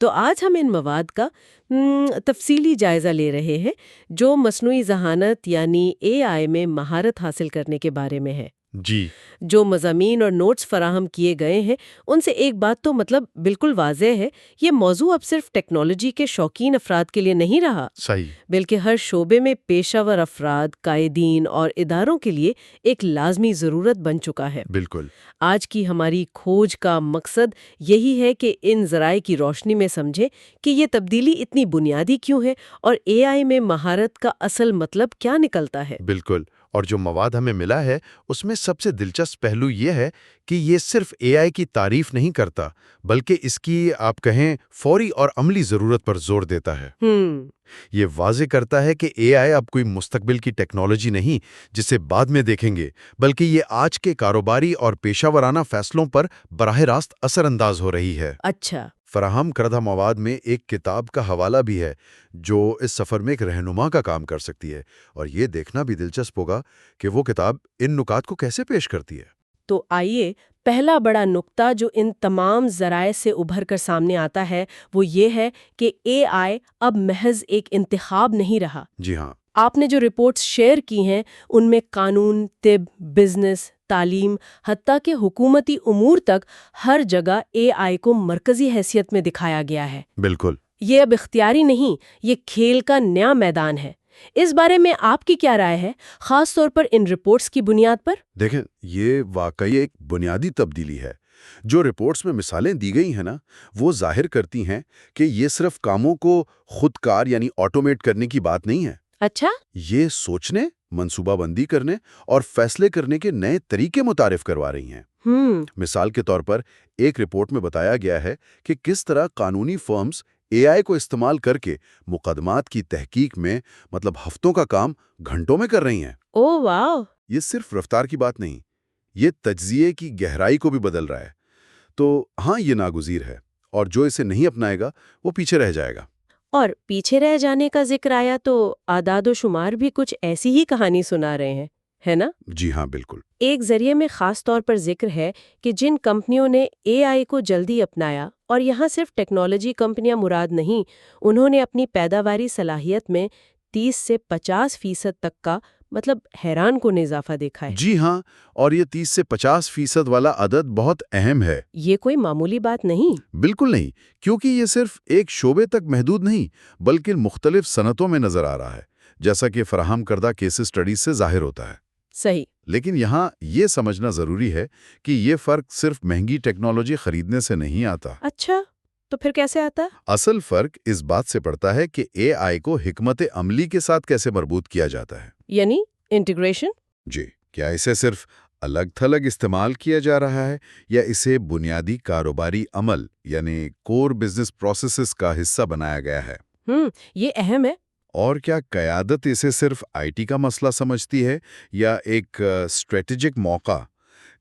تو آج ہم ان مواد کا تفصیلی جائزہ لے رہے ہیں جو مصنوعی ذہانت یعنی اے آئی میں مہارت حاصل کرنے کے بارے میں ہے۔ جی جو مضامین اور نوٹس فراہم کیے گئے ہیں ان سے ایک بات تو بالکل واضح ہے، یہ موضوع اب صرف ٹیکنالوجی کے شوقین افراد کے لیے نہیں رہا، صحیح، بلکہ ہر شعبے میں پیشہ ور افراد، قائدین اور اداروں کے لیے ایک لازمی ضرورت بن چکا ہے۔ بالکل آج کی ہماری کھوج کا مقصد یہی ہے کہ ان ذرائع کی روشنی میں سمجھیں کہ یہ تبدیلی اتنی بنیادی کیوں ہے اور اے آئی میں مہارت کا اصل مطلب کیا نکلتا ہے۔ بالکل، اور جو مواد ہمیں ملا ہے اس میں سب سے دلچسپ پہلو یہ ہے کہ یہ صرف اے آئی کی تعریف نہیں کرتا بلکہ اس کی آپ کہیں فوری اور عملی ضرورت پر زور دیتا ہے۔ یہ واضح کرتا ہے کہ اے آئی اب کوئی مستقبل کی ٹیکنالوجی نہیں جسے بعد میں دیکھیں گے، بلکہ یہ آج کے کاروباری اور پیشہ ورانہ فیصلوں پر براہ راست اثر انداز ہو رہی ہے۔ اچھا، فراہم کردہ مواد میں ایک کتاب کا حوالہ بھی ہے جو اس سفر میں ایک رہنما کا کام کر سکتی ہے، اور یہ دیکھنا بھی دلچسپ ہوگا کہ وہ کتاب ان نکات کو کیسے پیش کرتی ہے۔ تو آئیے پہلا بڑا نقطہ جو ان تمام ذرائع سے ابھر کر سامنے آتا ہے وہ یہ ہے کہ اے آئی اب محض ایک انتخاب نہیں رہا۔ جی ہاں، آپ نے جو رپورٹس شیئر کی ہیں ان میں قانون، طب، بزنس، تعلیم، حتیٰ کہ حکومتی امور تک ہر جگہ اے آئی کو مرکزی حیثیت میں دکھایا گیا ہے۔ بالکل، یہ اب اختیاری نہیں، یہ کھیل کا نیا میدان ہے۔ اس بارے میں آپ کی کیا رائے ہے، خاص طور پر ان رپورٹس کی بنیاد پر؟ دیکھیں یہ واقعی ایک بنیادی تبدیلی ہے۔ جو رپورٹس میں مثالیں دی گئی ہیں نا، وہ ظاہر کرتی ہیں کہ یہ صرف کاموں کو خود کار یعنی آٹومیٹ کرنے کی بات نہیں ہے۔ اچھا، یہ سوچنے، منصوبہ بندی کرنے اور فیصلے کرنے کے نئے طریقے متعارف کروا رہی ہیں۔ مثال کے طور پر ایک رپورٹ میں بتایا گیا ہے کہ کس طرح قانونی فرمز اے آئی کو استعمال کر کے مقدمات کی تحقیق میں ہفتوں کا کام گھنٹوں میں کر رہی ہیں۔ او واو! یہ صرف رفتار کی بات نہیں، یہ تجزیے کی گہرائی کو بھی بدل رہا ہے۔ تو ہاں، یہ ناگزیر ہے، اور جو اسے نہیں اپنائے گا وہ پیچھے رہ جائے گا۔ اور پیچھے رہ جانے کا ذکر آیا تو اعداد و شمار بھی کچھ ایسی ہی کہانی سنا رہے ہیں، ہے نا؟ جی ہاں، بالکل۔ ایک ذریعے میں خاص طور پر ذکر ہے کہ جن کمپنیوں نے اے آئی کو جلدی اپنایا، اور یہاں صرف ٹیکنالوجی کمپنیاں مراد نہیں، انہوں نے اپنی پیداواری صلاحیت میں 30 سے 50% تک کا حیران کن اضافہ دیکھا ہے۔ جی ہاں، اور یہ 30 سے 50% والا عدد بہت اہم ہے۔ یہ کوئی معمولی بات نہیں۔ بالکل نہیں، کیونکہ یہ صرف ایک شعبے تک محدود نہیں بلکہ مختلف صنعتوں میں نظر آ رہا ہے، جیسا کہ فراہم کردہ کیس اسٹڈیز سے ظاہر ہوتا ہے۔ صحیح۔ لیکن یہاں یہ سمجھنا ضروری ہے کہ یہ فرق صرف مہنگی ٹیکنالوجی خریدنے سے نہیں آتا۔ اچھا، تو پھر کیسے آتا؟ اصل فرق اس بات سے پڑتا ہے کہ اے آئی کو حکمت عملی کے ساتھ کیسے مربوط کیا جاتا ہے۔ یعنی انٹیگریشن؟ جی، کیا اسے صرف الگ تھلگ استعمال کیا جا رہا ہے یا اسے بنیادی کاروباری عمل یعنی کور بزنس پروسیسز کا حصہ بنایا گیا ہے؟ یہ اہم ہے۔ اور کیا قیادت اسے صرف آئی ٹی کا مسئلہ سمجھتی ہے یا ایک اسٹریٹجک موقع؟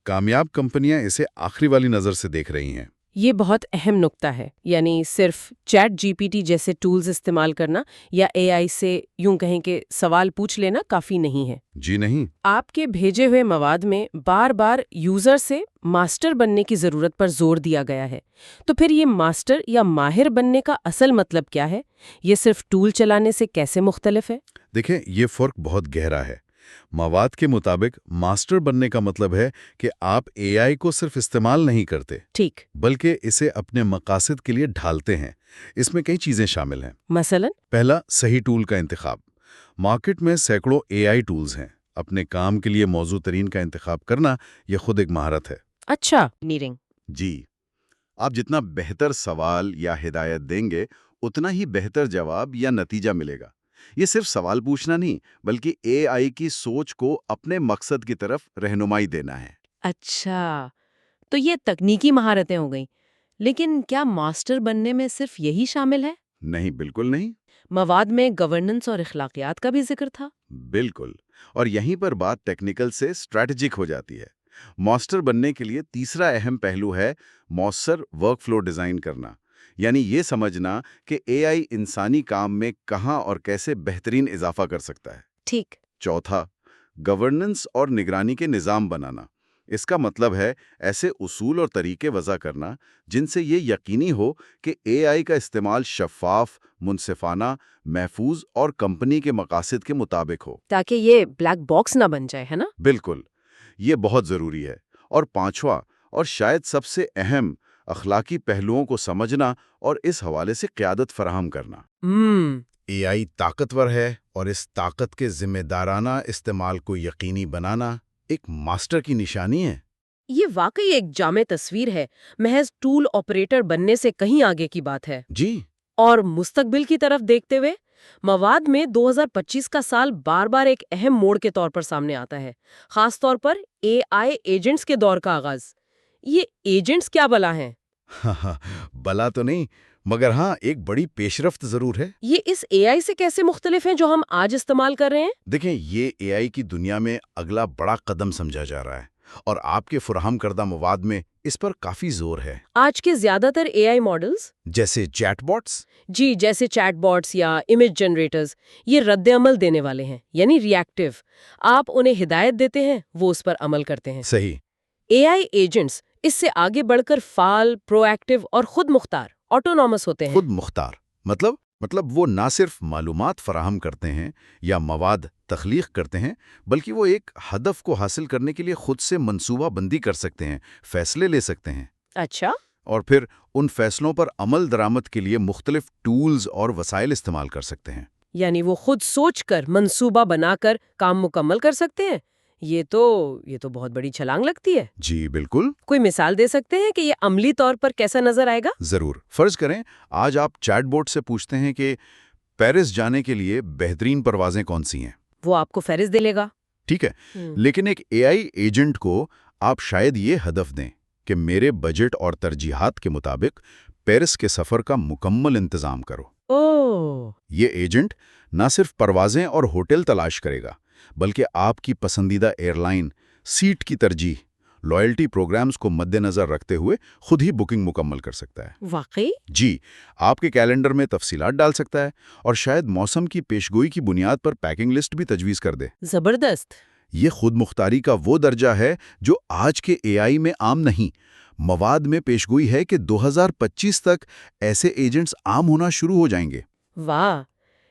کامیاب کمپنیاں اسے آخری والی نظر سے دیکھ رہی ہیں۔ یہ بہت اہم نکتہ ہے، یعنی صرف چیٹ جی پی ٹی جیسے ٹولز استعمال کرنا یا اے آئی سے یوں کہیں کہ سوال پوچھ لینا کافی نہیں ہے۔ جی نہیں۔ آپ کے بھیجے ہوئے مواد میں بار بار یوزر سے ماسٹر بننے کی ضرورت پر زور دیا گیا ہے، تو پھر یہ ماسٹر یا ماہر بننے کا اصل مطلب کیا ہے؟ یہ صرف ٹول چلانے سے کیسے مختلف ہے؟ دیکھیں، یہ فرق بہت گہرا ہے۔ مواد کے مطابق ماسٹر بننے کا مطلب ہے کہ آپ اے آئی کو صرف استعمال نہیں کرتے، ٹھیک، بلکہ اسے اپنے مقاصد کے لیے ڈھالتے ہیں۔ اس میں کئی چیزیں شامل ہیں۔ مثلا پہلا، صحیح ٹول کا انتخاب۔ مارکیٹ میں سینکڑوں اے آئی ٹولز ہیں، اپنے کام کے لیے موزوں ترین کا انتخاب کرنا یہ خود ایک مہارت ہے۔ اچھا، میٹنگ جی، آپ جتنا بہتر سوال یا ہدایت دیں گے اتنا ہی بہتر جواب یا نتیجہ ملے گا۔ یہ صرف سوال پوچھنا نہیں بلکہ اے آئی کی سوچ کو اپنے مقصد کی طرف رہنمائی دینا ہے۔ اچھا، تو یہ تکنیکی مہارتیں ہو گئیں، لیکن کیا ماسٹر بننے میں صرف یہی شامل ہے؟ نہیں، بالکل نہیں۔ مواد میں گورننس اور اخلاقیات کا بھی ذکر تھا۔ بالکل، اور یہیں پر بات ٹیکنیکل سے اسٹریٹجک ہو جاتی ہے۔ ماسٹر بننے کے لیے تیسرا اہم پہلو ہے مؤثر ورک فلو ڈیزائن کرنا، یعنی یہ سمجھنا کہ اے آئی انسانی کام میں کہاں اور کیسے بہترین اضافہ کر سکتا ہے۔ ٹھیک۔ چوتھا، گورننس اور نگرانی کے نظام بنانا، اس کا مطلب ہے ایسے اصول اور طریقے وضع کرنا جن سے یہ یقینی ہو کہ اے آئی کا استعمال شفاف، منصفانہ، محفوظ اور کمپنی کے مقاصد کے مطابق ہو۔ تاکہ یہ بلیک باکس نہ بن جائے، ہے نا؟ بالکل، یہ بہت ضروری ہے۔ اور پانچواں اور شاید سب سے اہم، اخلاقی پہلوؤں کو سمجھنا اور اس حوالے سے قیادت فراہم کرنا۔ اے آئی طاقتور ہے اور اس طاقت کے ذمہ دارانہ استعمال کو یقینی بنانا ایک ماسٹر کی نشانی ہے۔ یہ واقعی ایک جامع تصویر ہے، محض ٹول آپریٹر بننے سے کہیں آگے کی بات ہے۔ جی، اور مستقبل کی طرف دیکھتے ہوئے مواد میں 2025 کا سال بار بار ایک اہم موڑ کے طور پر سامنے آتا ہے، خاص طور پر اے آئی ایجنٹس کے دور کا آغاز۔ یہ ایجنٹس کیا بلا ہیں؟ بلا تو نہیں، مگر ہاں ایک بڑی پیشرفت ضرور ہے۔ یہ اس اے آئی سے کیسے مختلف ہیں جو ہم آج استعمال کر رہے ہیں؟ دیکھیں، یہ اے آئی کی دنیا میں اگلا بڑا قدم سمجھا جا رہا ہے، اور آپ کے فراہم کردہ مواد میں اس پر کافی زور ہے۔ آج کے زیادہ تر اے آئی ماڈلز، جیسے چیٹ باٹس؟ جی، جیسے چیٹ باٹس یا امیج جنریٹرز، یہ رد عمل دینے والے ہیں، یعنی ری ایکٹیو۔ آپ انہیں ہدایت دیتے ہیں، وہ اس پر عمل کرتے ہیں۔ صحیح۔ اے آئی ایجنٹس اس سے آگے بڑھ کر فعال، پرو ایکٹیو اور خود مختار، آٹونومس ہوتے ہیں۔ خود مختار مطلب وہ نہ صرف معلومات فراہم کرتے ہیں یا مواد تخلیق کرتے ہیں، بلکہ وہ ایک ہدف کو حاصل کرنے کے لیے خود سے منصوبہ بندی کر سکتے ہیں، فیصلے لے سکتے ہیں۔ اچھا۔ اور پھر ان فیصلوں پر عمل درآمد کے لیے مختلف ٹولز اور وسائل استعمال کر سکتے ہیں۔ یعنی وہ خود سوچ کر، منصوبہ بنا کر کام مکمل کر سکتے ہیں۔ یہ تو بہت بڑی چھلانگ لگتی ہے۔ جی بالکل۔ کوئی مثال دے سکتے ہیں کہ یہ عملی طور پر کیسا نظر آئے گا؟ ضرور۔ فرض کریں آج آپ چیٹ بوٹ سے پوچھتے ہیں کہ پیرس جانے کے لیے بہترین پروازیں کون سی ہیں۔ وہ آپ کو فہرست دے لے گا۔ ٹھیک ہے، لیکن ایک اے آئی ایجنٹ کو آپ شاید یہ ہدف دیں کہ میرے بجٹ اور ترجیحات کے مطابق پیرس کے سفر کا مکمل انتظام کرو۔ یہ ایجنٹ نہ صرف پروازیں اور ہوٹل تلاش کرے گا، بلکہ آپ کی پسندیدہ ایئر لائن، سیٹ کی ترجیح، لائلٹی پروگرامز کو مد نظر رکھتے ہوئے خود ہی بکنگ مکمل کر سکتا ہے۔ واقعی؟ جی، آپ کے کیلنڈر میں تفصیلات ڈال سکتا ہے اور شاید موسم کی پیشگوئی کی بنیاد پر پیکنگ لسٹ بھی تجویز کر دے۔ زبردست۔ یہ خود مختاری کا وہ درجہ ہے جو آج کے اے آئی میں عام نہیں۔ مواد میں پیشگوئی ہے کہ 2025 تک ایسے ایجنٹس عام ہونا شروع ہو جائیں گے۔ واہ،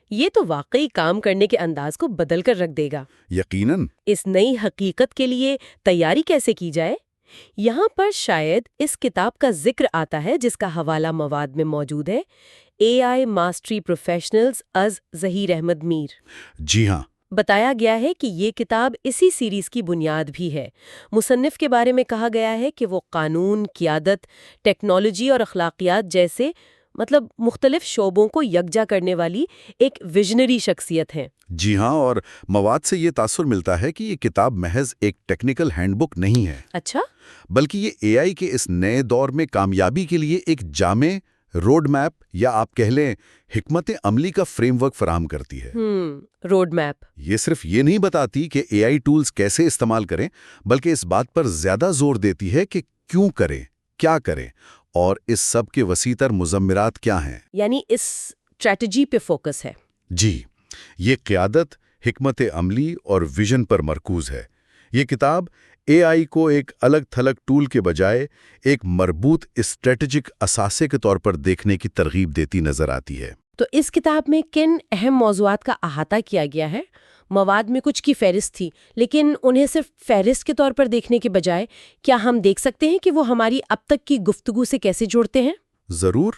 یہ تو واقعی کام کرنے کے انداز کو بدل کر رکھ دے گا۔ یقیناً۔ اس نئی حقیقت کے لیے تیاری کیسے کی جائے؟ یہاں پر شاید اس کتاب کا ذکر آتا ہے جس کا حوالہ مواد میں موجود ہے، اے آئی ماسٹری پروفیشنلز از ظہیر احمد میر۔ جی ہاں۔ بتایا گیا ہے کہ یہ کتاب اسی سیریز کی بنیاد بھی ہے۔ مصنف کے بارے میں کہا گیا ہے کہ وہ قانون، قیادت، ٹیکنالوجی اور اخلاقیات جیسے مختلف شعبوں کو یکجا کرنے والی ایک ویژنری شخصیت ہیں۔ جی ہاں، اور مواد سے یہ تاثر ملتا ہے کہ یہ کتاب محض ایک ٹیکنیکل ہینڈ بک نہیں ہے۔ اچھا؟ بلکہ یہ اے آئی کے اس نئے دور میں کامیابی کے لیے ایک جامع روڈ میپ یا آپ کہہ لیں حکمت عملی کا فریم ورک فراہم کرتی ہے۔ Road map. یہ صرف یہ نہیں بتاتی کہ اے آئی ٹولز کیسے استعمال کریں، بلکہ اس بات پر زیادہ زور دیتی ہے کہ کیوں کریں، کیا کریں، اور اس سب کے وسیع تر مضمرات کیا ہیں۔ یعنی اس اسٹریٹجی پہ فوکس ہے۔ جی، یہ قیادت، حکمت عملی اور ویژن پر مرکوز ہے۔ یہ کتاب اے آئی کو ایک الگ تھلگ ٹول کے بجائے ایک مربوط اسٹریٹجک اثاثے کے طور پر دیکھنے کی ترغیب دیتی نظر آتی ہے۔ تو اس کتاب میں کن اہم موضوعات کا احاطہ کیا گیا ہے؟ مواد میں کچھ کی فہرست تھی، لیکن انہیں صرف فہرست کے طور پر دیکھنے کے بجائے کیا ہم دیکھ سکتے ہیں کہ وہ ہماری اب تک کی گفتگو سے کیسے جڑتے ہیں؟ ضرور۔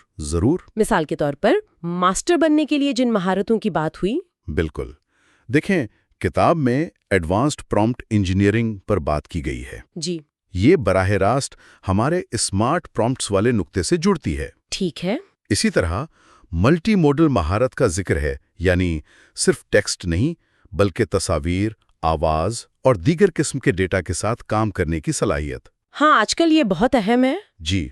مثال کے طور پر ماسٹر بننے کے لیے جن مہارتوں کی بات ہوئی۔ بالکل۔ دیکھیں، کتاب میں ایڈوانسڈ پرومپٹ انجینئرنگ پر بات کی گئی ہے۔ جی۔ یہ براہ راست ہمارے اسمارٹ پرومپٹس والے نقطے سے جڑتی ہے۔ ٹھیک ہے۔ اسی طرح ملٹی موڈل مہارت کا ذکر ہے، یعنی صرف ٹیکسٹ نہیں بلکہ تصاویر، آواز اور دیگر قسم کے ڈیٹا کے ساتھ کام کرنے کی صلاحیت۔ ہاں، آج کل یہ بہت اہم ہے۔ جی،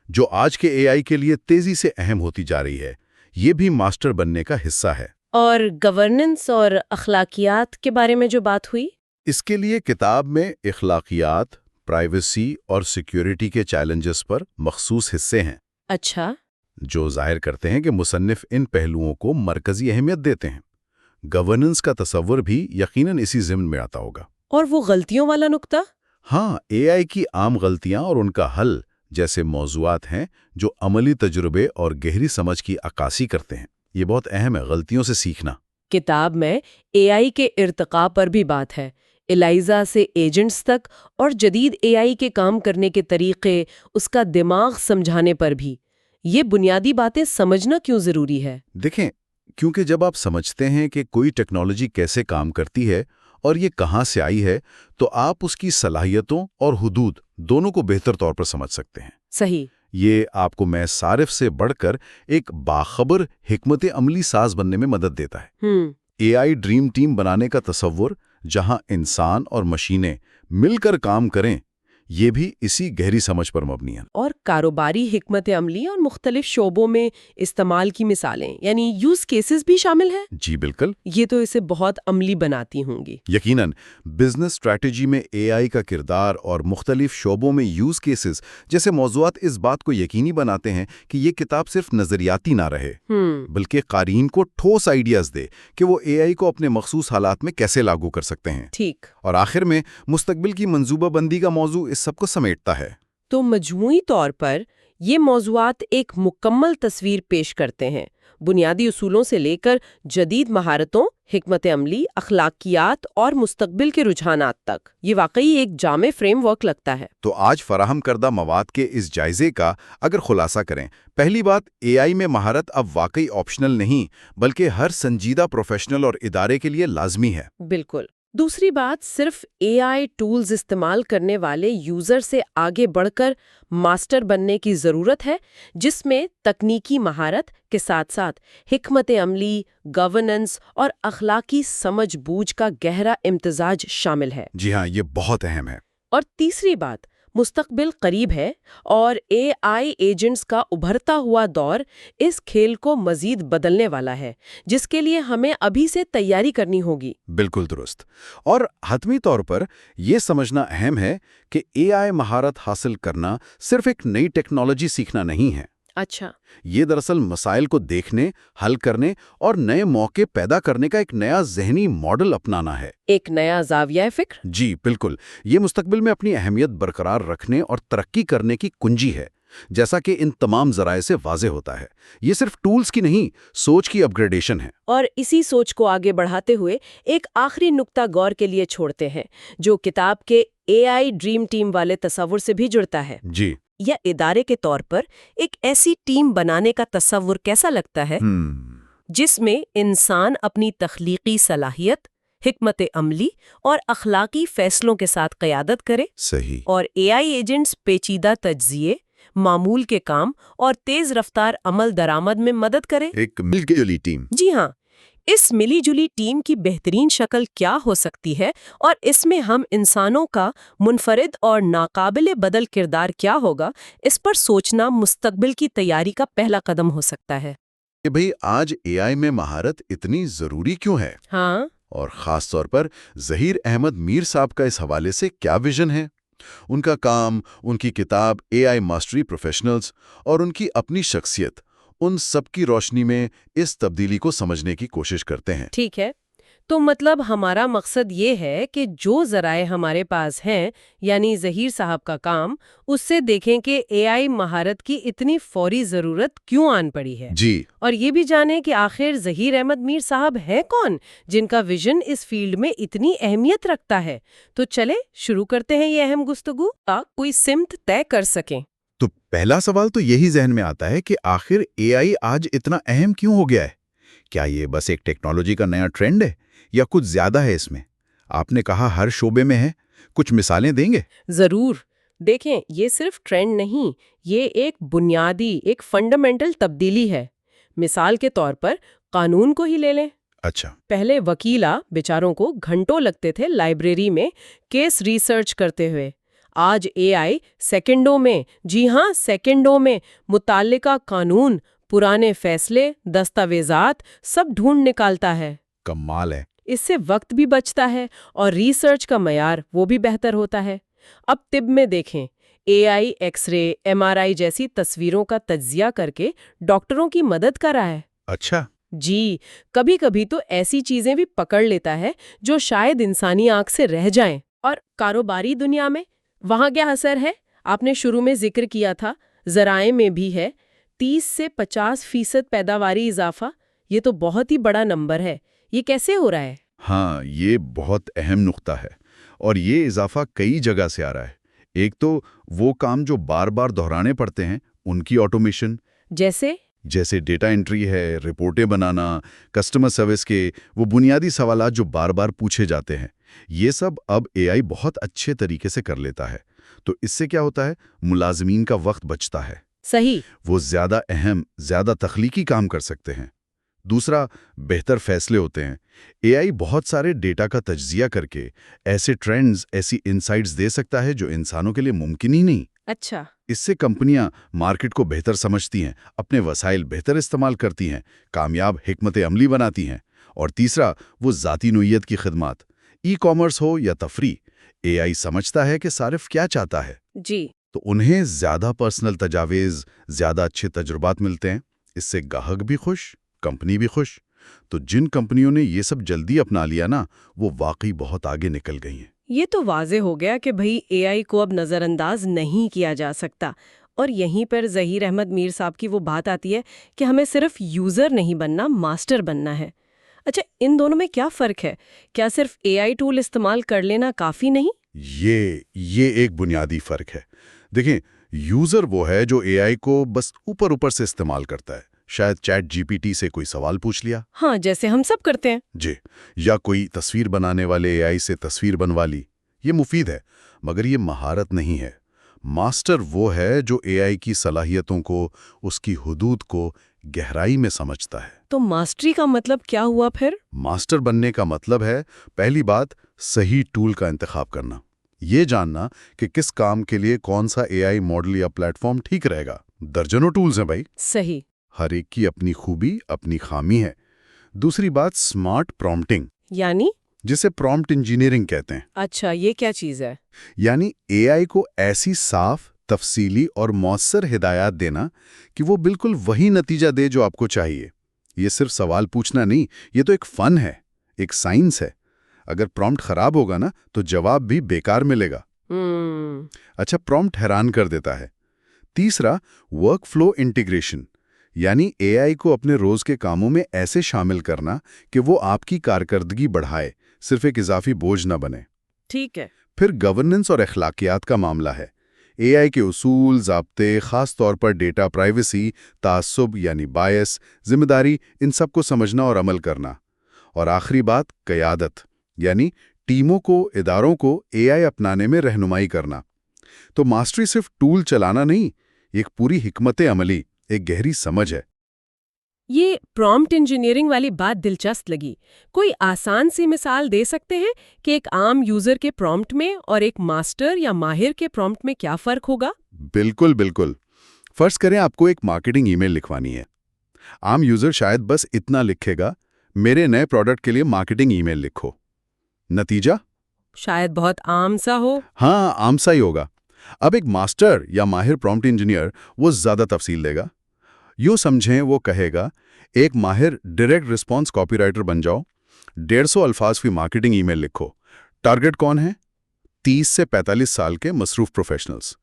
جو آج کے اے آئی کے لیے تیزی سے اہم ہوتی جا رہی ہے۔ یہ بھی ماسٹر بننے کا حصہ ہے۔ اور گورننس اور اخلاقیات کے بارے میں جو بات ہوئی؟ اس کے لیے کتاب میں اخلاقیات، پرائیویسی اور سیکیورٹی کے چیلنجز پر مخصوص حصے ہیں۔ اچھا۔ جو ظاہر کرتے ہیں کہ مصنف ان پہلوؤں کو مرکزی اہمیت دیتے ہیں۔ گورننس کا تصور بھی یقیناً اسی ضمن میں آتا ہوگا۔ اور وہ غلطیوں والا نقطہ؟ ہاں، اے آئی کی عام غلطیاں اور ان کا حل جیسے موضوعات ہیں جو عملی تجربے اور گہری سمجھ کی عکاسی کرتے ہیں۔ یہ بہت اہم ہے، غلطیوں سے سیکھنا۔ کتاب میں اے آئی کے ارتقاء پر بھی بات ہے، ایلائزا سے ایجنٹس تک، اور جدید اے آئی کے کام کرنے کے طریقے، اس کا دماغ سمجھانے پر بھی۔ یہ بنیادی باتیں سمجھنا کیوں ضروری ہے؟ دیکھیں، کیونکہ جب آپ سمجھتے ہیں کہ کوئی ٹیکنالوجی کیسے کام کرتی ہے اور یہ کہاں سے آئی ہے، تو آپ اس کی صلاحیتوں اور حدود دونوں کو بہتر طور پر سمجھ سکتے ہیں۔ صحیح۔ یہ آپ کو محض صارف سے بڑھ کر ایک باخبر حکمت عملی ساز بننے میں مدد دیتا ہے۔ اے آئی ڈریم ٹیم بنانے کا تصور، جہاں انسان اور مشینیں مل کر کام کریں، یہ بھی اسی گہری سمجھ پر مبنی ہے۔ اور کاروباری حکمت عملی اور مختلف شعبوں میں استعمال کی مثالیں، یعنی یوز کیسز بھی شامل ہیں؟ جی بالکل۔ یہ تو اسے بہت عملی بناتی ہوں گی۔ یقیناً بزنس اسٹریٹجی میں اے آئی کا کردار اور مختلف شعبوں میں یوز کیسز جیسے موضوعات اس بات کو یقینی بناتے ہیں کہ یہ کتاب صرف نظریاتی نہ رہے، بلکہ قارئین کو ٹھوس آئیڈیاز دے کہ وہ اے آئی کو اپنے مخصوص حالات میں کیسے لاگو کر سکتے ہیں۔ ٹھیک۔ اور آخر میں مستقبل کی منصوبہ بندی کا موضوع اس سب کو سمیٹتا ہے۔ تو مجموعی طور پر یہ موضوعات ایک مکمل تصویر پیش کرتے ہیں، بنیادی اصولوں سے لے کر جدید مہارتوں، حکمت عملی، اخلاقیات اور مستقبل کے رجحانات تک۔ یہ واقعی ایک جامع فریم ورک لگتا ہے۔ تو آج فراہم کردہ مواد کے اس جائزے کا اگر خلاصہ کریں، پہلی بات، اے آئی میں مہارت اب واقعی آپشنل نہیں بلکہ ہر سنجیدہ پروفیشنل اور ادارے کے لیے لازمی ہے۔ بالکل۔ دوسری بات، صرف اے آئی ٹولز استعمال کرنے والے یوزر سے آگے بڑھ کر ماسٹر بننے کی ضرورت ہے، جس میں تکنیکی مہارت کے ساتھ ساتھ حکمت عملی، گورننس اور اخلاقی سمجھ بوجھ کا گہرا امتزاج شامل ہے۔ جی ہاں، یہ بہت اہم ہے۔ اور تیسری بات، مستقبل قریب ہے اور اے آئی ایجنٹس کا ابھرتا ہوا دور اس کھیل کو مزید بدلنے والا ہے، جس کے لیے ہمیں ابھی سے تیاری کرنی ہوگی۔ بالکل درست۔ اور حتمی طور پر یہ سمجھنا اہم ہے کہ اے آئی مہارت حاصل کرنا صرف ایک نئی ٹیکنالوجی سیکھنا نہیں ہے۔ اچھا۔ یہ دراصل مسائل کو دیکھنے، حل کرنے اور نئے موقع پیدا کرنے کا ایک نیا ذہنی ماڈل اپنانا ہے۔ ایک نیا زاویہ فکر۔ جی بالکل، یہ مستقبل میں اپنی اہمیت برقرار رکھنے اور ترقی کرنے کی کنجی ہے، جیسا کہ ان تمام ذرائع سے واضح ہوتا ہے۔ یہ صرف ٹولز کی نہیں، سوچ کی اپ گریڈیشن ہے۔ اور اسی سوچ کو آگے بڑھاتے ہوئے ایک آخری نقطہ غور کے لیے چھوڑتے ہیں، جو کتاب کے اے آئی ڈریم ٹیم والے تصور سے بھی جڑتا ہے۔ جی۔ یا ادارے کے طور پر ایک ایسی ٹیم بنانے کا تصور کیسا لگتا ہے جس میں انسان اپنی تخلیقی صلاحیت، حکمت عملی اور اخلاقی فیصلوں کے ساتھ قیادت کرے؟ صحیح۔ اور اے آئی ایجنٹس پیچیدہ تجزیے، معمول کے کام اور تیز رفتار عمل درآمد میں مدد کرے؟ ایک مل جلی ٹیم۔ جی ہاں۔ اس ملی جلی ٹیم کی بہترین شکل کیا ہو سکتی ہے، اور اس میں ہم انسانوں کا منفرد اور ناقابل بدل کردار کیا ہوگا، اس پر سوچنا مستقبل کی تیاری کا پہلا قدم ہو سکتا ہے۔ کہ بھئی آج اے آئی میں مہارت اتنی ضروری کیوں ہے؟ ہاں۔ اور خاص طور پر ظہیر احمد میر صاحب کا اس حوالے سے کیا ویژن ہے؟ ان کا کام، ان کی کتاب اے آئی ماسٹری پروفیشنلز اور ان کی اپنی شخصیت، ان سب کی روشنی میں اس تبدیلی کو سمجھنے کی کوشش کرتے ہیں۔ ٹھیک ہے، تو مطلب ہمارا مقصد یہ ہے کہ جو ذرائع ہمارے پاس ہیں، یعنی ظہیر صاحب کا کام، اس سے دیکھیں کہ اے آئی مہارت کی اتنی فوری ضرورت کیوں آن پڑی ہے۔ جی۔ اور یہ بھی جانیں کہ آخر ظہیر احمد میر صاحب ہیں کون، جن کا ویژن اس فیلڈ میں اتنی اہمیت رکھتا ہے۔ تو چلے شروع کرتے ہیں یہ اہم گفتگو، تاکہ کوئی سمت طے کر سکیں۔ تو پہلا سوال تو یہی ذہن میں آتا ہے کہ آخر اے آئی آج اتنا اہم کیوں ہو گیا ہے؟ کیا یہ بس ایک ٹیکنالوجی کا نیا ٹرینڈ ہے یا کچھ زیادہ ہے اس میں؟ آپ نے کہا ہر شعبے میں ہے، کچھ مثالیں دیں گے؟ ضرور۔ دیکھیں، یہ صرف ٹرینڈ نہیں، یہ ایک بنیادی، ایک فنڈامنٹل تبدیلی ہے۔ مثال کے طور پر قانون کو ہی لے لیں۔ اچھا۔ پہلے وکیلا بیچاروں کو گھنٹوں لگتے تھے لائبریری میں کیس ریسرچ کرتے ہوئے۔ آج اے آئی سیکنڈوں میں، جی ہاں سیکنڈوں میں، متعلقہ قانون، پرانے فیصلے، دستاویزات سب ڈھونڈ نکالتا ہے۔ کمال ہے۔ اس سے وقت بھی بچتا ہے اور ریسرچ کا معیار وہ بھی بہتر ہوتا ہے۔ اب طب میں دیکھیں، اے آئی ایکس رے، ایم آر آئی جیسی تصویروں کا تجزیہ کر کے ڈاکٹروں کی مدد کر رہا ہے۔ اچھا۔ جی، کبھی کبھی تو ایسی چیزیں بھی پکڑ لیتا ہے جو شاید انسانی آنکھ سے رہ جائیں۔ اور کاروباری دنیا میں وہاں کیا اثر ہے؟ آپ نے شروع میں ذکر کیا تھا ذرائع میں بھی ہے 30 سے 50% پیداواری اضافہ. یہ تو بہت ہی بڑا نمبر ہے. یہ کیسے ہو رہا ہے؟ ہاں، یہ بہت اہم نقطہ ہے اور یہ اضافہ کئی جگہ سے آ رہا ہے۔ ایک تو وہ کام جو بار بار دہرانے پڑتے ہیں، ان کی آٹومیشن، جیسے ڈیٹا انٹری ہے، رپورٹیں بنانا، کسٹمر سروس کے وہ بنیادی سوالات جو بار بار پوچھے جاتے ہیں، یہ سب اب اے آئی بہت اچھے طریقے سے کر لیتا ہے۔ تو اس سے کیا ہوتا ہے؟ ملازمین کا وقت بچتا ہے۔ صحیح. وہ زیادہ اہم، زیادہ تخلیقی کام کر سکتے ہیں۔ دوسرا، بہتر فیصلے ہوتے ہیں۔ اے آئی بہت سارے ڈیٹا کا تجزیہ کر کے ایسے ٹرینڈز، ایسی انسائٹس دے سکتا ہے جو انسانوں کے لیے ممکن ہی نہیں۔ اچھا. اس سے کمپنیاں مارکیٹ کو بہتر سمجھتی ہیں، اپنے وسائل بہتر استعمال کرتی ہیں، کامیاب حکمت عملی بناتی ہیں۔ اور تیسرا، وہ ذاتی نوعیت کی خدمات، ای کامرس ہو یا تفریح، اے آئی سمجھتا ہے کہ صارف کیا چاہتا ہے، جی. تو انہیں زیادہ پرسنل تجاویز، زیادہ اچھے تجربات ملتے ہیں۔ اس سے گاہک بھی خوش، کمپنی بھی خوش۔ تو جن کمپنیوں نے یہ سب جلدی اپنا لیا نا، وہ واقعی بہت آگے نکل گئی ہیں۔ یہ تو واضح ہو گیا کہ بھئی اے آئی کو اب نظر انداز نہیں کیا جا سکتا. اور یہیں پر ظہیر احمد میر صاحب کی وہ بات آتی ہے کہ ہمیں صرف یوزر نہیں بننا، ماسٹر بننا ہے. اچھا، ان دونوں میں کیا فرق ہے؟ کیا صرف اے آئی ٹول استعمال کر لینا کافی نہیں؟ یہ ایک بنیادی فرق ہے۔ دیکھیں، یوزر وہ ہے جو اے آئی کو بس اوپر سے استعمال کرتا ہے۔ شاید چیٹ جی پی ٹی سے کوئی سوال پوچھ لیا، ہاں، جیسے ہم سب کرتے ہیں. جی، یا کوئی تصویر بنانے والے اے آئی سے تصویر بنوا لی۔ یہ مفید ہے، مگر یہ مہارت نہیں ہے۔ ماسٹر وہ ہے جو اے آئی کی صلاحیتوں کو، اس کی حدود کو گہرائی میں سمجھتا ہے۔ تو ماسٹری کا مطلب کیا ہوا پھر؟ ماسٹر بننے کا مطلب ہے، پہلی بات، صحیح ٹول کا انتخاب کرنا۔ یہ جاننا کہ کس کام کے لیے کون سا اے آئی ماڈل یا پلیٹ فارم ٹھیک رہے گا۔ درجنوں ٹولز ہیں بھائی، صحیح. ہر ایک کی اپنی خوبی، اپنی خامی ہے۔ دوسری بات، سمارٹ پرومپٹنگ، یعنی؟ جسے پرومپٹ انجینئرنگ کہتے ہیں۔ اچھا، یہ کیا چیز ہے؟ یعنی اے آئی کو ایسی صاف، تفصیلی اور مؤثر ہدایات دینا کہ وہ بالکل وہی نتیجہ دے جو آپ کو چاہیے۔ یہ صرف سوال پوچھنا نہیں، یہ تو ایک فن ہے، ایک سائنس ہے۔ اگر پرومپٹ خراب ہوگا نا تو جواب بھی بیکار ملے گا۔ اچھا، پرومپٹ حیران کر دیتا ہے۔ تیسرا، ورک فلو انٹیگریشن، یعنی اے آئی کو اپنے روز کے کاموں میں ایسے شامل کرنا کہ وہ آپ کی کارکردگی بڑھائے، صرف ایک اضافی بوجھ نہ بنے۔ ٹھیک ہے. پھر گورننس اور اخلاقیات کا معاملہ ہے۔ اے آئی کے اصول، ضابطے، خاص طور پر ڈیٹا پرائیویسی، تعصب یعنی بائس، ذمہ داری، ان سب کو سمجھنا اور عمل کرنا۔ اور آخری بات، قیادت، یعنی ٹیموں کو، اداروں کو اے آئی اپنانے میں رہنمائی کرنا۔ تو ماسٹری صرف ٹول چلانا نہیں، ایک پوری حکمت عملی، ایک گہری سمجھ ہے۔ یہ پرومپٹ انجینئرنگ والی بات دلچسپ لگی. کوئی آسان سی مثال دے سکتے ہیں کہ ایک عام یوزر کے پرومپٹ میں اور ایک ماسٹر یا ماہر کے پرومپٹ میں کیا فرق ہوگا؟ بالکل۔ فرض کریں آپ کو ایک مارکیٹنگ ای میل لکھوانی ہے۔ عام یوزر شاید بس اتنا لکھے گا، میرے نئے پروڈکٹ کے لیے مارکیٹنگ ای میل لکھو۔ نتیجہ؟ شاید بہت عام سا ہو. ہاں، عام سا ہی ہوگا۔ اب ایک ماسٹر یا ماہر پرومپٹ انجینئر وہ زیادہ تفصیل دے گا۔ یوں سمجھیں، وہ کہے گا، ایک ماہر ڈائریکٹ رسپانس کاپی رائٹر بن جاؤ، 150 الفاظ کی مارکیٹنگ ای میل لکھو۔ ٹارگٹ کون ہے؟ 30 سے 45 سال کے مصروف پروفیشنلز۔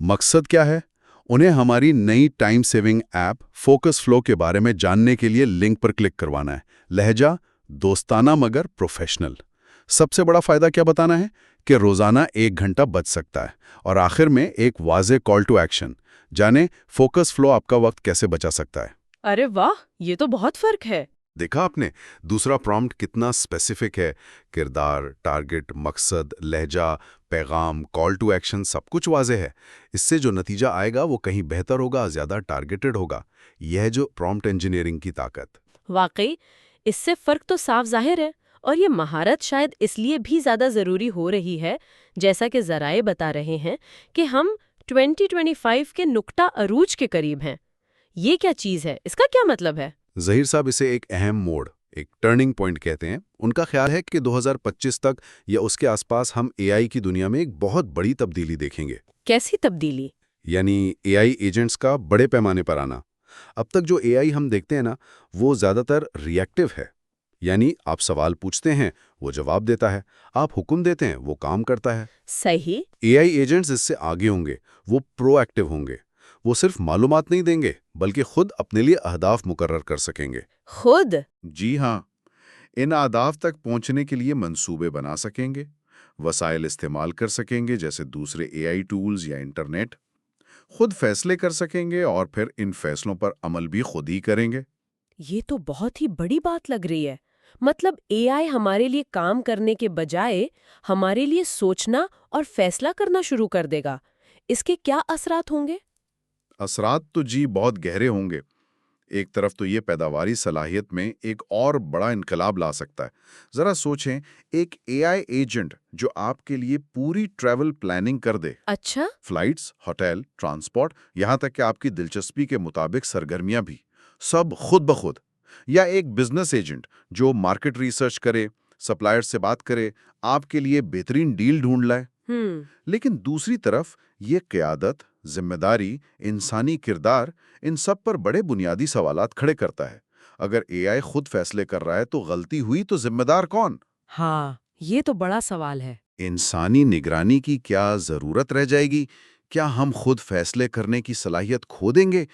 مقصد کیا ہے؟ انہیں ہماری نئی time saving app focus flu کے بارے میں جاننے کے لیے لنک پر کلک کروانا ہے۔ لہجہ دوستانہ مگر پروفیشنل۔ سب سے بڑا فائدہ کیا بتانا ہے؟ کہ روزانہ 1 گھنٹہ بچ سکتا ہے۔ اور آخر میں ایک واضح کال ٹو ایکشن، جانیں فوکس فلو آپ کا وقت کیسے بچا سکتا ہے۔ ارے واہ، یہ تو بہت فرق ہے. دیکھا آپ نے دوسرا پرومپٹ کتنا اسپیسیفک ہے؟ کردار، ٹارگٹ، مقصد، لہجہ، پیغام، کال ٹو ایکشن، سب کچھ واضح ہے۔ اس سے جو نتیجہ آئے گا وہ کہیں بہتر ہوگا، زیادہ ٹارگیٹڈ ہوگا۔ یہ ہے جو پرومپٹ انجینئرنگ کی طاقت۔ واقعی اس سے فرق تو صاف ظاہر ہے. اور یہ مہارت شاید اس لیے بھی زیادہ ضروری ہو رہی ہے، جیسا کہ ذرائع بتا رہے ہیں کہ ہم 2025 کے نقطہ عروج کے قریب ہیں. یہ کیا چیز ہے؟ اس کا کیا مطلب ہے؟ ظہیر صاحب اسے ایک اہم موڑ، ایک ٹرننگ پوائنٹ کہتے ہیں۔ ان کا خیال ہے کہ 2025 تک یا اس کے آس پاس ہم اے آئی کی دنیا میں ایک بہت بڑی تبدیلی دیکھیں گے۔ کیسی تبدیلی؟ یعنی اے آئی ایجنٹس کا بڑے پیمانے پر آنا۔ اب تک جو اے آئی ہم دیکھتے ہیں نا، وہ زیادہ تر ری ایکٹیو ہے، یعنی آپ سوال پوچھتے ہیں، وہ جواب دیتا ہے، آپ حکم دیتے ہیں، وہ کام کرتا ہے۔ صحیح۔ اے آئی ایجنٹس اس سے آگے ہوں گے، وہ پرو ایکٹیو ہوں گے، وہ صرف معلومات نہیں دیں گے بلکہ خود اپنے لیے اہداف مقرر کر سکیں گے۔ خود؟ جی ہاں، ان اہداف تک پہنچنے کے لیے منصوبے بنا سکیں گے، وسائل استعمال کر سکیں گے جیسے دوسرے اے آئی ٹولز یا انٹرنیٹ، خود فیصلے کر سکیں گے اور پھر ان فیصلوں پر عمل بھی خود ہی کریں گے۔ یہ تو بہت ہی بڑی بات لگ رہی ہے۔ مطلب اے آئی ہمارے لیے کام کرنے کے بجائے ہمارے لیے سوچنا اور فیصلہ کرنا شروع کر دے گا۔ اس کے کیا اثرات ہوں گے؟ اثرات تو جی بہت گہرے ہوں گے۔ ایک طرف تو یہ پیداواری صلاحیت میں ایک اور بڑا انقلاب لا سکتا ہے۔ ذرا سوچیں، ایک اے آئی ایجنٹ جو آپ کے لیے پوری ٹریول پلاننگ کر دے، اچھا۔ فلائٹس، ہوٹل، ٹرانسپورٹ، یہاں تک کہ آپ کی دلچسپی کے مطابق سرگرمیاں بھی، سب خود بخود۔ یا ایک بزنس ایجنٹ جو مارکیٹ ریسرچ کرے، سپلائر سے بات کرے، آپ کے لیے بہترین ڈیل ڈھونڈ لائے۔ لیکن دوسری طرف یہ قیادت، ذمہ داری، انسانی کردار، ان سب پر بڑے بنیادی سوالات کھڑے کرتا ہے۔ اگر اے آئی خود فیصلے کر رہا ہے تو غلطی ہوئی تو ذمہ دار کون؟ ہاں، یہ تو بڑا سوال ہے۔ انسانی نگرانی کی کیا ضرورت رہ جائے گی؟ کیا ہم خود فیصلے کرنے کی صلاحیت کھو دیں گے؟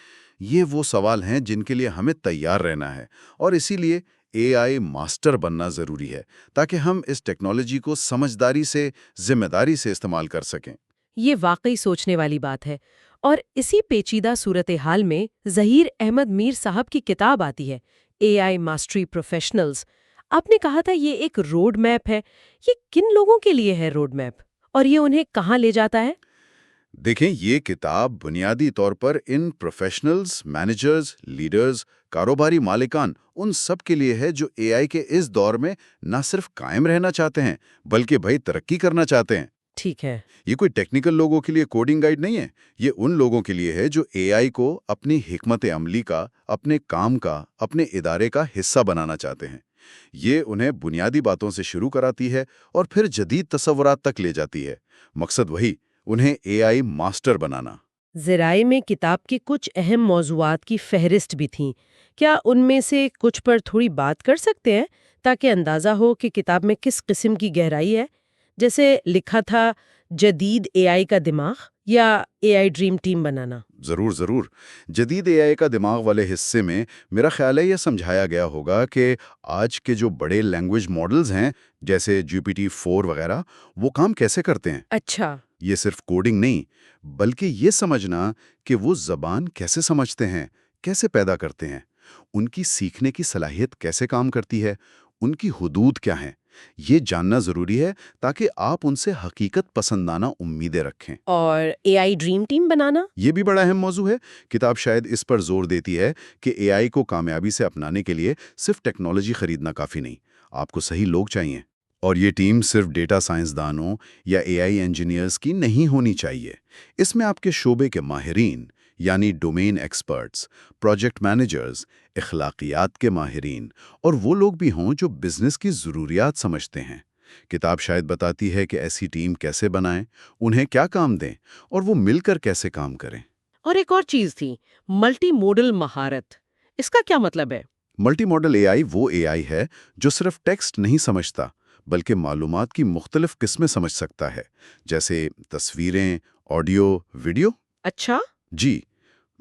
یہ وہ سوال ہیں جن کے لیے ہمیں تیار رہنا ہے، اور اسی لیے اے آئی ماسٹر بننا ضروری ہے تاکہ ہم اس ٹیکنالوجی کو سمجھداری سے، ذمہ داری سے استعمال کر سکیں۔ یہ واقعی سوچنے والی بات ہے، اور اسی پیچیدہ صورتحال میں ظہیر احمد میر صاحب کی کتاب آتی ہے، اے آئی ماسٹری پروفیشنلز۔ آپ نے کہا تھا یہ ایک روڈ میپ ہے۔ یہ کن لوگوں کے لیے ہے روڈ میپ، اور یہ انہیں کہاں لے جاتا ہے؟ دیکھیں، یہ کتاب بنیادی طور پر ان پروفیشنلز، مینیجرز، لیڈرز، کاروباری مالکان، ان سب کے لیے ہے جو اے آئی کے اس دور میں نہ صرف قائم رہنا چاہتے ہیں بلکہ ترقی کرنا چاہتے ہیں۔ ٹھیک ہے۔ یہ کوئی ٹیکنیکل لوگوں کے لیے کوڈنگ گائیڈ نہیں ہے، یہ ان لوگوں کے لیے ہے جو اے آئی کو اپنی حکمت عملی کا، اپنے کام کا، اپنے ادارے کا حصہ بنانا چاہتے ہیں۔ یہ انہیں بنیادی باتوں سے شروع کراتی ہے اور پھر جدید تصورات تک لے جاتی ہے۔ مقصد وہی، انہیں اے آئی ماسٹر بنانا۔ ذرائع میں کتاب کے کچھ اہم موضوعات کی فہرست بھی تھیں۔ کیا ان میں سے کچھ پر تھوڑی بات کر سکتے ہیں تاکہ اندازہ ہو کہ کتاب میں کس قسم کی گہرائی ہے؟ جیسے لکھا تھا جدید اے آئی کا دماغ، یا اے آئی ڈریم ٹیم بنانا؟ ضرور ضرور۔ جدید اے آئی کا دماغ والے حصے میں میرا خیال ہے یہ سمجھایا گیا ہوگا کہ آج کے جو بڑے لینگویج ماڈلز ہیں جیسے GPT-4 وغیرہ، وہ کام کیسے کرتے ہیں۔ اچھا۔ یہ صرف کوڈنگ نہیں، بلکہ یہ سمجھنا کہ وہ زبان کیسے سمجھتے ہیں، کیسے پیدا کرتے ہیں، ان کی سیکھنے کی صلاحیت کیسے کام کرتی ہے، ان کی حدود کیا ہیں، یہ جاننا ضروری ہے تاکہ آپ ان سے حقیقت پسندانہ امیدیں رکھیں۔ اور اے آئی ڈریم ٹیم بنانا؟ یہ بھی بڑا اہم موضوع ہے۔ کتاب شاید اس پر زور دیتی ہے کہ اے آئی کو کامیابی سے اپنانے کے لیے صرف ٹیکنالوجی خریدنا کافی نہیں، آپ کو صحیح لوگ چاہیے۔ اور یہ ٹیم صرف ڈیٹا سائنسدانوں یا اے آئی انجینئرز کی نہیں ہونی چاہیے۔ اس میں آپ کے شعبے کے ماہرین، یعنی ڈومین ایکسپرٹس، پروجیکٹ مینیجرز، اخلاقیات کے ماہرین، اور وہ لوگ بھی ہوں جو بزنس کی ضروریات سمجھتے ہیں۔ کتاب شاید بتاتی ہے کہ ایسی ٹیم کیسے بنائیں، انہیں کیا کام دیں، اور وہ مل کر کیسے کام کریں۔ اور ایک اور چیز تھی، ملٹی موڈل مہارت۔ اس کا کیا مطلب ہے؟ ملٹی ماڈل اے آئی وہ اے آئی ہے جو صرف ٹیکسٹ نہیں سمجھتا بلکہ معلومات کی مختلف قسمیں سمجھ سکتا ہے، جیسے تصویریں، آڈیو، ویڈیو۔ اچھا۔ جی،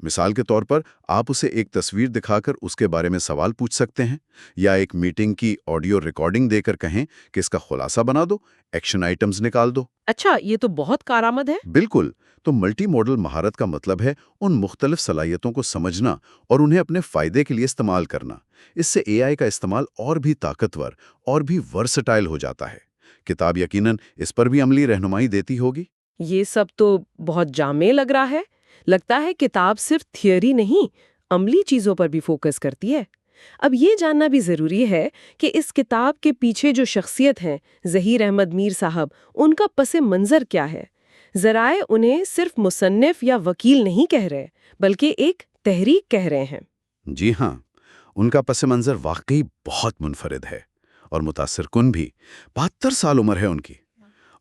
مثال کے طور پر آپ اسے ایک تصویر دکھا کر اس کے بارے میں سوال پوچھ سکتے ہیں، یا ایک میٹنگ کی آڈیو ریکارڈنگ دے کر کہیں کہ اس کا خلاصہ بنا دو، ایکشن آئٹمز نکال دو۔ اچھا، یہ تو بہت کارآمد ہے۔ بالکل۔ تو ملٹی ماڈل مہارت کا مطلب ہے ان مختلف صلاحیتوں کو سمجھنا اور انہیں اپنے فائدے کے لیے استعمال کرنا۔ اس سے اے آئی کا استعمال اور بھی طاقتور اور بھی ورسٹائل ہو جاتا ہے۔ کتاب یقیناً اس پر بھی عملی رہنمائی دیتی ہوگی۔ یہ سب تو بہت جامع لگ رہا ہے۔ لگتا ہے کتاب صرف تھیوری نہیں، عملی چیزوں پر بھی فوکس کرتی ہے۔ اب یہ جاننا بھی ضروری ہے کہ اس کتاب کے پیچھے جو شخصیت ہیں، ظہیر احمد میر صاحب، ان کا پس منظر کیا ہے؟ ذرائع انہیں صرف مصنف یا وکیل نہیں کہہ رہے، بلکہ ایک تحریک کہہ رہے ہیں۔ جی ہاں، ان کا پس منظر واقعی بہت منفرد ہے اور متاثر کن بھی۔ 72 سال عمر ہے ان کی،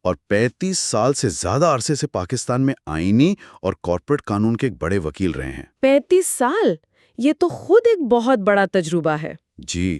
اور 35 سال سے زیادہ عرصے سے پاکستان میں آئینی اور کارپوریٹ قانون کے ایک بڑے وکیل رہے ہیں۔ 35 سال؟ یہ تو خود ایک بہت بڑا تجربہ ہے۔ جی،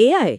AI,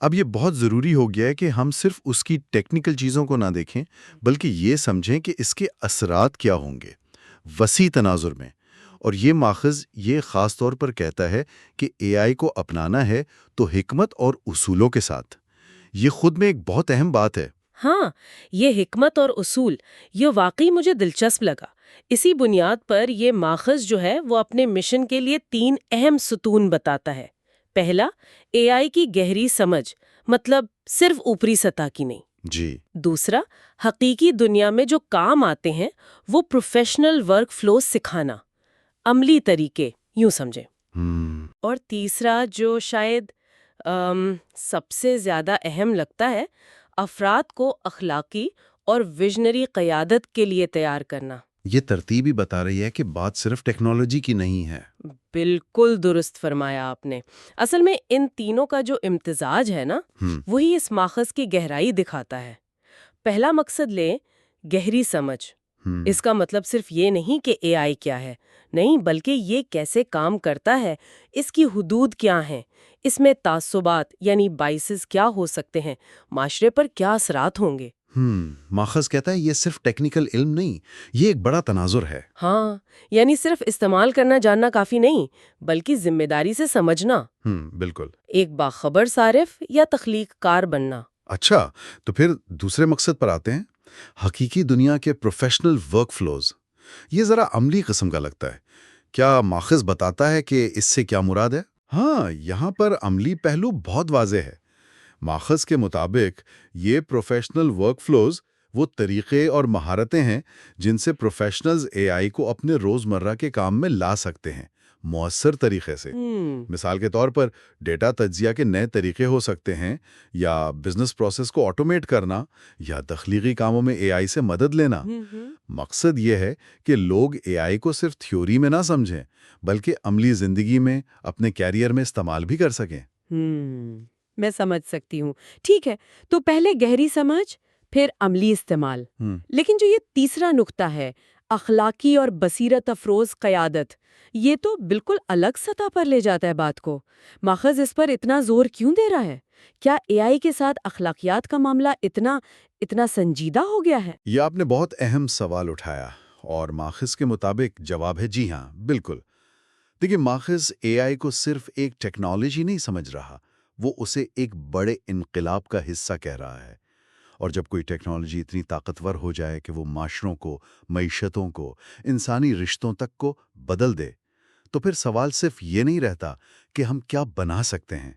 اب یہ بہت ضروری ہو گیا ہے کہ ہم صرف اس کی ٹیکنیکل چیزوں کو نہ دیکھیں بلکہ یہ سمجھیں کہ اس کے اثرات کیا ہوں گے وسیع تناظر میں۔ اور یہ ماخذ یہ خاص طور پر کہتا ہے کہ اے آئی کو اپنانا ہے تو حکمت اور اصولوں کے ساتھ۔ یہ خود میں ایک بہت اہم بات ہے۔ ہاں، یہ حکمت اور اصول یہ واقعی مجھے دلچسپ لگا۔ اسی بنیاد پر یہ ماخذ جو ہے وہ اپنے مشن کے لیے 3 اہم ستون بتاتا ہے۔ پہلا، اے آئی کی گہری سمجھ، مطلب صرف اوپری سطح کی نہیں۔ جی، دوسرا، حقیقی دنیا میں جو کام آتے ہیں وہ پروفیشنل ورک فلوز سکھانا، عملی طریقے یوں سمجھیں۔ اور تیسرا جو شاید سب سے زیادہ اہم لگتا ہے، افراد کو اخلاقی اور ویژنری قیادت کے لیے تیار کرنا۔ یہ ترتیب ہی بتا رہی ہے کہ بات صرف ٹیکنالوجی کی نہیں ہے۔ بالکل درست فرمایا آپ نے۔ اصل میں ان تینوں کا جو امتزاج ہے نا، وہی اس ماخذ کی گہرائی دکھاتا ہے۔ پہلا مقصد لیں، گہری سمجھ۔ اس کا مطلب صرف یہ نہیں کہ اے آئی کیا ہے، نہیں، بلکہ یہ کیسے کام کرتا ہے، اس کی حدود کیا ہیں، اس میں تعصبات یعنی بائسز کیا ہو سکتے ہیں، معاشرے پر کیا اثرات ہوں گے۔ ماخذ کہتا ہے یہ صرف ٹیکنیکل علم نہیں، یہ ایک بڑا تناظر ہے۔ ہاں، یعنی صرف استعمال کرنا جاننا کافی نہیں، بلکہ ذمہ داری سے سمجھنا۔ بالکل۔ ایک باخبر صارف یا تخلیق کار بننا۔ اچھا، تو پھر دوسرے مقصد پر آتے ہیں، حقیقی دنیا کے پروفیشنل ورک فلوز۔ یہ ذرا عملی قسم کا لگتا ہے۔ کیا ماخذ بتاتا ہے کہ اس سے کیا مراد ہے؟ ہاں، یہاں پر عملی پہلو بہت واضح ہے۔ ماخذ کے مطابق یہ پروفیشنل ورک فلوز وہ طریقے اور مہارتیں ہیں جن سے پروفیشنلز اے آئی کو اپنے روزمرہ کے کام میں لا سکتے ہیں، مؤثر طریقے سے۔ مثال کے طور پر ڈیٹا تجزیہ کے نئے طریقے ہو سکتے ہیں، یا بزنس پروسیس کو آٹومیٹ کرنا، یا تخلیقی کاموں میں اے آئی سے مدد لینا۔ مقصد یہ ہے کہ لوگ اے آئی کو صرف تھیوری میں نہ سمجھیں بلکہ عملی زندگی میں اپنے کیریئر میں استعمال بھی کر سکیں۔ میں سمجھ سکتی ہوں۔ ٹھیک ہے، تو پہلے گہری سمجھ، پھر عملی استعمال۔ لیکن جو یہ تیسرا نقطہ ہے، اخلاقی اور بصیرت افروز قیادت، یہ تو بالکل الگ سطح پر لے جاتا ہے بات کو۔ ماخذ اس پر اتنا زور کیوں دے رہا ہے؟ کیا اے آئی کے ساتھ اخلاقیات کا معاملہ اتنا سنجیدہ ہو گیا ہے؟ یہ آپ نے بہت اہم سوال اٹھایا، اور ماخذ کے مطابق جواب ہے جی ہاں، بالکل۔ دیکھیے، ماخذ اے آئی کو صرف ایک ٹیکنالوجی نہیں سمجھ رہا، وہ اسے ایک بڑے انقلاب کا حصہ کہہ رہا ہے۔ اور جب کوئی ٹیکنالوجی اتنی طاقتور ہو جائے کہ وہ معاشروں کو، معیشتوں کو، انسانی رشتوں تک کو بدل دے، تو پھر سوال صرف یہ نہیں رہتا کہ ہم کیا بنا سکتے ہیں،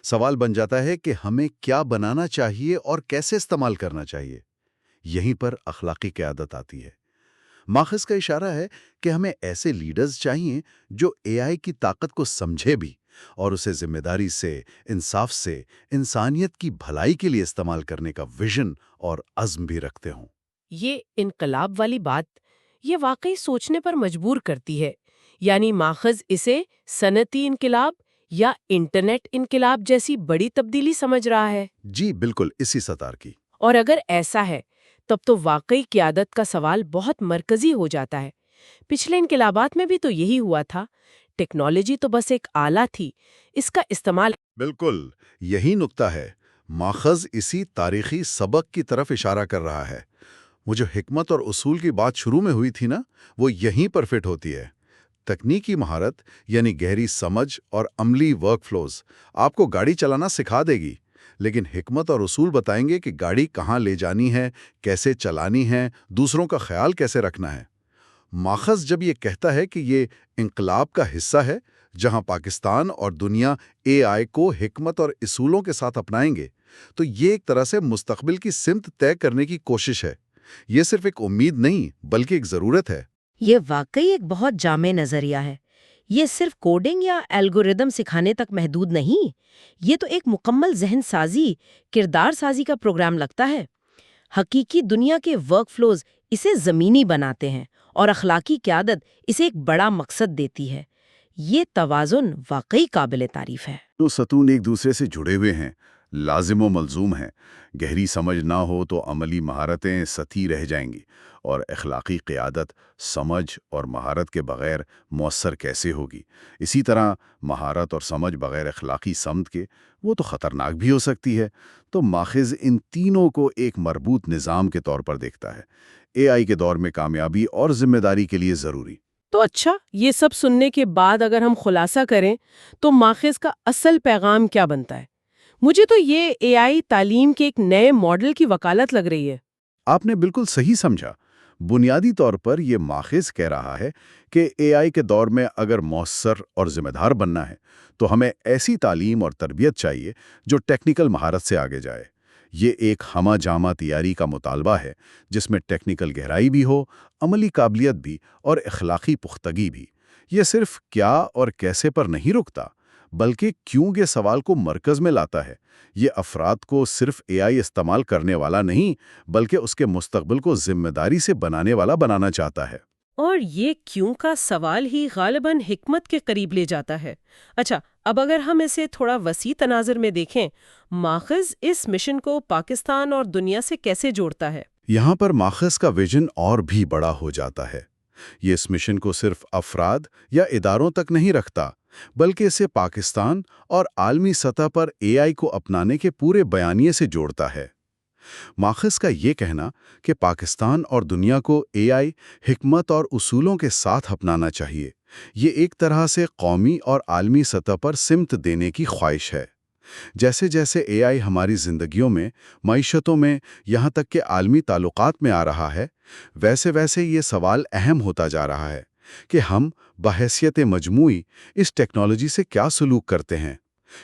سوال بن جاتا ہے کہ ہمیں کیا بنانا چاہیے اور کیسے استعمال کرنا چاہیے۔ یہیں پر اخلاقی قیادت آتی ہے۔ ماخذ کا اشارہ ہے کہ ہمیں ایسے لیڈرز چاہیے جو اے آئی کی طاقت کو سمجھے بھی اور اسے ذمہ داری سے، انصاف سے، انسانیت کی بھلائی کے لیے استعمال کرنے کا ویژن اور عزم بھی رکھتے ہوں۔ یہ انقلاب والی بات یہ واقعی سوچنے پر مجبور کرتی ہے۔ یعنی ماخذ اسے صنعتی انقلاب یا انٹرنیٹ انقلاب جیسی بڑی تبدیلی سمجھ رہا ہے۔ جی بالکل، اسی سطح کی۔ اور اگر ایسا ہے تب تو واقعی قیادت کا سوال بہت مرکزی ہو جاتا ہے۔ پچھلے انقلابات میں بھی تو یہی ہوا تھا، ٹیکنالوجی تو بس ایک آلہ تھی، اس کا استعمال۔ بالکل، یہی نقطہ ہے۔ ماخذ اسی تاریخی سبق کی طرف اشارہ کر رہا ہے۔ وہ جو حکمت اور اصول کی بات شروع میں ہوئی تھی نا، وہ یہیں پر فٹ ہوتی ہے۔ تکنیکی مہارت یعنی گہری سمجھ اور عملی ورک فلوز آپ کو گاڑی چلانا سکھا دے گی، لیکن حکمت اور اصول بتائیں گے کہ گاڑی کہاں لے جانی ہے، کیسے چلانی ہے، دوسروں کا خیال کیسے رکھنا ہے۔ ماخذ جب یہ کہتا ہے کہ یہ انقلاب کا حصہ ہے جہاں پاکستان اور دنیا اے آئی کو حکمت اور اصولوں کے ساتھ اپنائیں گے، تو یہ ایک طرح سے مستقبل کی سمت طے کرنے کی کوشش ہے۔ یہ صرف ایک امید نہیں بلکہ ایک ضرورت ہے۔ یہ واقعی ایک بہت جامع نظریہ ہے۔ یہ صرف کوڈنگ یا الگوریدم سکھانے تک محدود نہیں، یہ تو ایک مکمل ذہن سازی، کردار سازی کا پروگرام لگتا ہے۔ حقیقی دنیا کے ورک فلوز اسے زمینی بناتے ہیں اور اخلاقی قیادت اسے ایک بڑا مقصد دیتی ہے۔ یہ توازن واقعی قابل تعریف ہے۔ تو ستون ایک دوسرے سے جڑے ہوئے ہیں، لازم و ملزوم ہیں۔ گہری سمجھ نہ ہو تو عملی مہارتیں سطحی رہ جائیں گی، اور اخلاقی قیادت سمجھ اور مہارت کے بغیر مؤثر کیسے ہوگی؟ اسی طرح مہارت اور سمجھ بغیر اخلاقی سمت کے وہ تو خطرناک بھی ہو سکتی ہے۔ تو ماخذ ان تینوں کو ایک مربوط نظام کے طور پر دیکھتا ہے، اے آئی کے دور میں کامیابی اور ذمہ داری کے لیے ضروری۔ تو اچھا، یہ سب سننے کے بعد اگر ہم خلاصہ کریں تو ماخذ کا اصل پیغام کیا بنتا ہے؟ مجھے تو یہ اے آئی تعلیم کے ایک نئے ماڈل کی وکالت لگ رہی ہے۔ آپ نے بالکل صحیح سمجھا۔ بنیادی طور پر یہ ماخذ کہہ رہا ہے کہ اے آئی کے دور میں اگر مؤثر اور ذمہ دار بننا ہے تو ہمیں ایسی تعلیم اور تربیت چاہیے جو ٹیکنیکل مہارت سے آگے جائے۔ یہ ایک ہمہ جامہ تیاری کا مطالبہ ہے جس میں ٹیکنیکل گہرائی بھی ہو، عملی قابلیت بھی اور اخلاقی پختگی بھی۔ یہ صرف کیا اور کیسے پر نہیں رکتا، بلکہ کیوں کے سوال کو مرکز میں لاتا ہے۔ یہ افراد کو صرف اے آئی استعمال کرنے والا نہیں، بلکہ اس کے مستقبل کو ذمہ داری سے بنانے والا بنانا چاہتا ہے۔ اور یہ کیوں کا سوال ہی غالباً حکمت کے قریب لے جاتا ہے۔ اچھا، اب اگر ہم اسے تھوڑا وسیع تناظر میں دیکھیں، ماخذ اس مشن کو پاکستان اور دنیا سے کیسے جوڑتا ہے؟ یہاں پر ماخذ کا ویژن اور بھی بڑا ہو جاتا ہے۔ یہ اس مشن کو صرف افراد یا اداروں تک نہیں رکھتا، بلکہ اسے پاکستان اور عالمی سطح پر اے آئی کو اپنانے کے پورے بیانیے سے جوڑتا ہے۔ ماخذ کا یہ کہنا کہ پاکستان اور دنیا کو اے آئی حکمت اور اصولوں کے ساتھ اپنانا چاہیے، یہ ایک طرح سے قومی اور عالمی سطح پر سمت دینے کی خواہش ہے۔ جیسے جیسے اے آئی ہماری زندگیوں میں، معیشتوں میں، یہاں تک کہ عالمی تعلقات میں آ رہا ہے، ویسے ویسے یہ سوال اہم ہوتا جا رہا ہے کہ ہم بحیثیت مجموعی اس ٹیکنالوجی سے کیا سلوک کرتے ہیں۔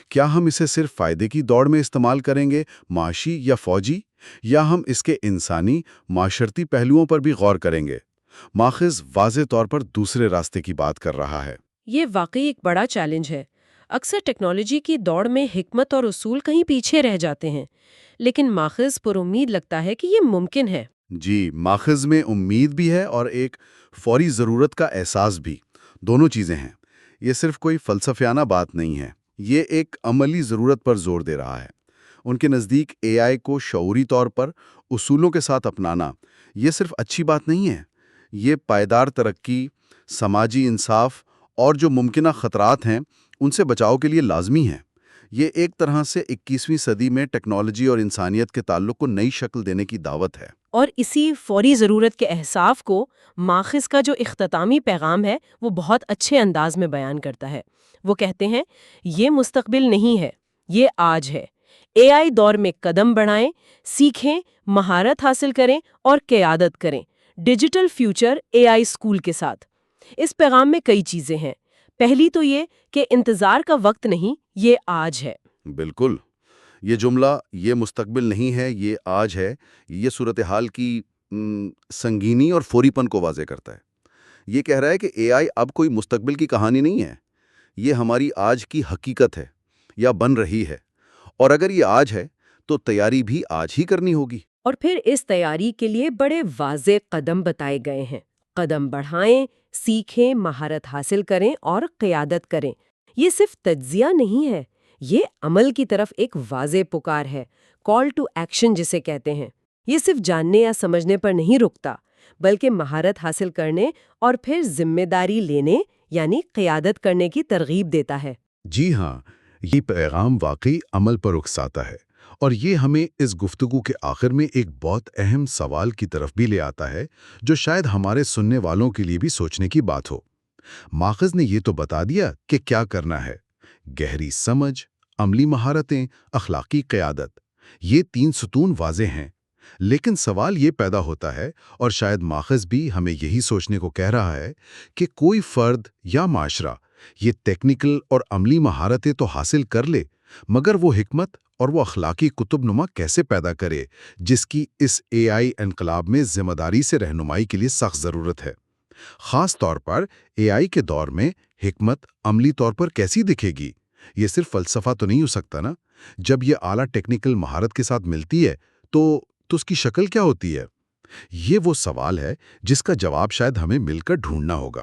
کیا ہم اسے صرف فائدے کی دوڑ میں استعمال کریں گے، معاشی یا فوجی، یا ہم اس کے انسانی، معاشرتی پہلوؤں پر بھی غور کریں گے؟ ماخذ واضح طور پر دوسرے راستے کی بات کر رہا ہے۔ یہ واقعی ایک بڑا چیلنج ہے۔ اکثر ٹیکنالوجی کی دوڑ میں حکمت اور اصول کہیں پیچھے رہ جاتے ہیں، لیکن ماخذ پر امید لگتا ہے کہ یہ ممکن ہے۔ جی، ماخذ میں امید بھی ہے اور ایک فوری ضرورت کا احساس بھی، دونوں چیزیں ہیں۔ یہ صرف کوئی فلسفیانہ بات نہیں ہے، یہ ایک عملی ضرورت پر زور دے رہا ہے۔ ان کے نزدیک اے آئی کو شعوری طور پر اصولوں کے ساتھ اپنانا یہ صرف اچھی بات نہیں ہے، یہ پائیدار ترقی، سماجی انصاف اور جو ممکنہ خطرات ہیں ان سے بچاؤ کے لیے لازمی ہے۔ یہ ایک طرح سے 21ویں صدی میں ٹیکنالوجی اور انسانیت کے تعلق کو نئی شکل دینے کی دعوت ہے۔ اور اسی فوری ضرورت کے احساس کو ماخذ کا جو اختتامی پیغام ہے وہ بہت اچھے انداز میں بیان کرتا ہے۔ وہ کہتے ہیں، یہ مستقبل نہیں ہے، یہ آج ہے۔ اے آئی دور میں قدم بڑھائیں، سیکھیں، مہارت حاصل کریں اور قیادت کریں۔ ڈیجیٹل فیوچر اے آئی اسکول کے ساتھ۔ اس پیغام میں کئی چیزیں ہیں۔ پہلی تو یہ کہ انتظار کا وقت نہیں، یہ آج ہے۔ بالکل، یہ جملہ یہ مستقبل نہیں ہے، یہ آج ہے، یہ صورتحال کی سنگینی اور فوری پن کو واضح کرتا ہے۔ یہ کہہ رہا ہے کہ اے آئی اب کوئی مستقبل کی کہانی نہیں ہے، یہ ہماری آج کی حقیقت ہے یا بن رہی ہے، اور اگر یہ آج ہے تو تیاری بھی آج ہی کرنی ہوگی۔ اور پھر اس تیاری کے لیے بڑے واضح قدم بتائے گئے ہیں۔ قدم بڑھائیں، سیکھیں، مہارت حاصل کریں اور قیادت کریں۔ یہ صرف تجزیہ نہیں ہے، یہ عمل کی طرف ایک واضح پکار ہے، کال ٹو ایکشن جسے کہتے ہیں۔ یہ صرف جاننے یا سمجھنے پر نہیں رکتا، بلکہ مہارت حاصل کرنے اور پھر ذمہ داری لینے یعنی قیادت کرنے کی ترغیب دیتا ہے۔ جی ہاں، یہ پیغام واقعی عمل پر اکساتا ہے، اور یہ ہمیں اس گفتگو کے آخر میں ایک بہت اہم سوال کی طرف بھی لے آتا ہے جو شاید ہمارے سننے والوں کے لیے بھی سوچنے کی بات ہو۔ ماخذ نے یہ تو بتا دیا کہ کیا کرنا ہے، گہری سمجھ، عملی مہارتیں، اخلاقی قیادت، یہ 3 ستون واضح ہیں، لیکن سوال یہ پیدا ہوتا ہے، اور شاید ماخذ بھی ہمیں یہی سوچنے کو کہہ رہا ہے کہ کوئی فرد یا معاشرہ یہ ٹیکنیکل اور عملی مہارتیں تو حاصل کر لے، مگر وہ حکمت اور وہ اخلاقی قطب نما کیسے پیدا کرے جس کی اس اے آئی انقلاب میں ذمہ داری سے رہنمائی کے لیے سخت ضرورت ہے۔ خاص طور پر اے آئی کے دور میں حکمت عملی طور پر کیسی دکھے گی؟ یہ صرف فلسفہ تو نہیں ہو سکتا نا؟ جب یہ اعلیٰ ٹیکنیکل مہارت کے ساتھ ملتی ہے تو اس کی شکل کیا ہوتی ہے؟ یہ وہ سوال ہے جس کا جواب شاید ہمیں مل کر ڈھونڈنا ہوگا۔